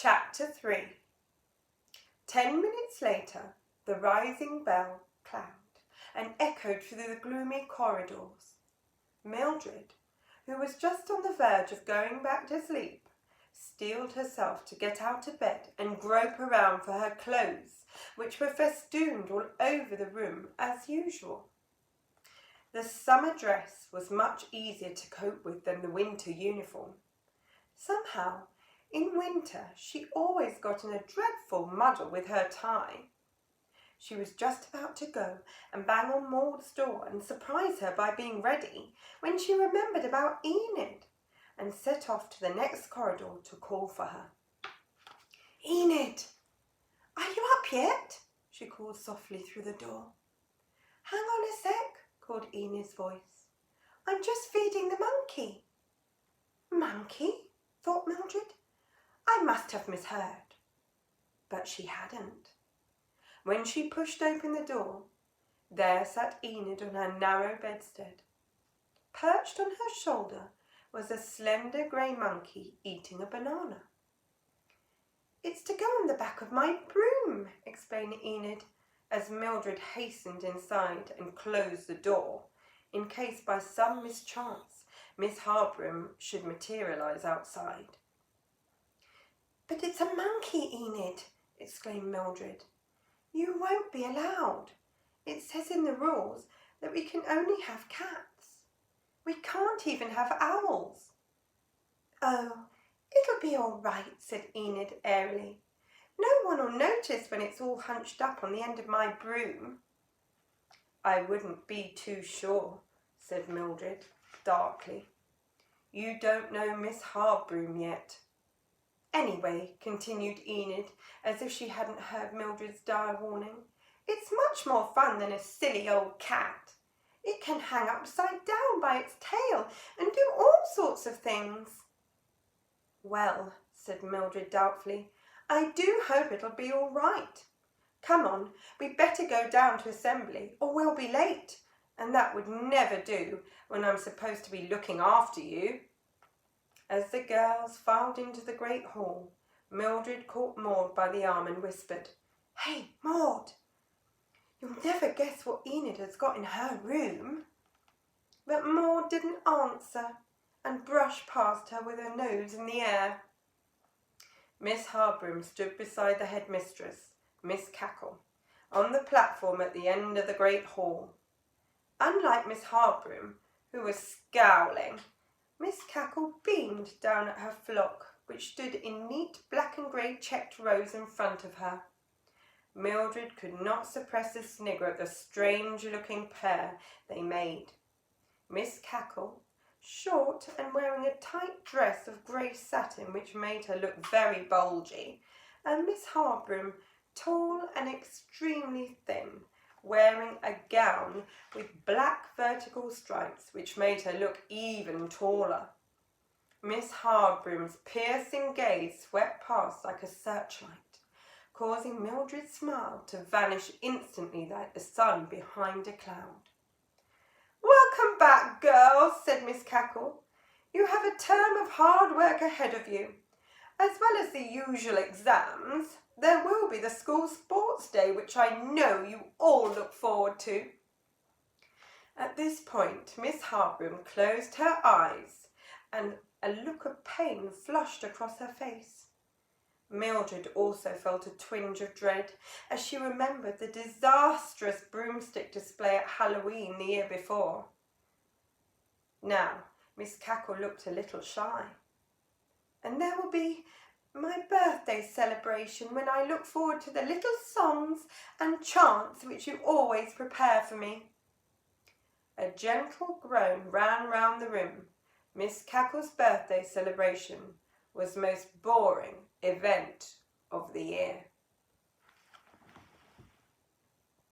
Chapter 3. 10 minutes later, the rising bell clanged and echoed through the gloomy corridors. Mildred, who was just on the verge of going back to sleep, steeled herself to get out of bed and grope around for her clothes, which were festooned all over the room as usual. The summer dress was much easier to cope with than the winter uniform. Somehow, in winter, she always got in a dreadful muddle with her tie. She was just about to go and bang on Maud's door and surprise her by being ready when she remembered about Enid and set off to the next corridor to call for her. "Enid, are you up yet?" she called softly through the door. "Hang on a sec," called Enid's voice. "I'm just feeding the monkey." "Monkey?" thought Mildred. I must have misheard. But she hadn't. When she pushed open the door, there sat Enid on her narrow bedstead. Perched on her shoulder was a slender grey monkey eating a banana. "It's to go on the back of my broom," explained Enid, as Mildred hastened inside and closed the door, in case by some mischance Miss Hardbroom should materialise outside. "But it's a monkey, Enid," exclaimed Mildred. "You won't be allowed. It says in the rules that we can only have cats. We can't even have owls." "Oh, it'll be all right," said Enid airily. "No one will notice when it's all hunched up on the end of my broom." "I wouldn't be too sure," said Mildred darkly. "You don't know Miss Hardbroom yet." "Anyway," continued Enid, as if she hadn't heard Mildred's dire warning, "it's much more fun than a silly old cat. It can hang upside down by its tail and do all sorts of things." "Well," said Mildred doubtfully, "I do hope it'll be all right. Come on, we'd better go down to assembly or we'll be late, and that would never do when I'm supposed to be looking after you." As the girls filed into the great hall, Mildred caught Maud by the arm and whispered, "Hey, Maud, you'll never guess what Enid has got in her room." But Maud didn't answer and brushed past her with her nose in the air. Miss Hardbroom stood beside the headmistress, Miss Cackle, on the platform at the end of the great hall. Unlike Miss Hardbroom, who was scowling, Miss Cackle beamed down at her flock, which stood in neat black and grey checked rows in front of her. Mildred could not suppress a snigger at the strange-looking pair they made. Miss Cackle, short and wearing a tight dress of grey satin which made her look very bulgy, and Miss Hardbroom, tall and extremely thin, wearing a gown with black vertical stripes which made her look even taller. Miss Hardbroom's piercing gaze swept past like a searchlight, causing Mildred's smile to vanish instantly like the sun behind a cloud. "Welcome back, girls," said Miss Cackle. "You have a term of hard work ahead of you. As well as the usual exams, there will be the school sports day, which I know you all look forward to." At this point, Miss Hardbroom closed her eyes and a look of pain flushed across her face. Mildred also felt a twinge of dread as she remembered the disastrous broomstick display at Halloween the year before. Now, Miss Cackle looked a little shy. "And there will be my birthday celebration, when I look forward to the little songs and chants which you always prepare for me." A gentle groan ran round the room. Miss Cackle's birthday celebration was the most boring event of the year.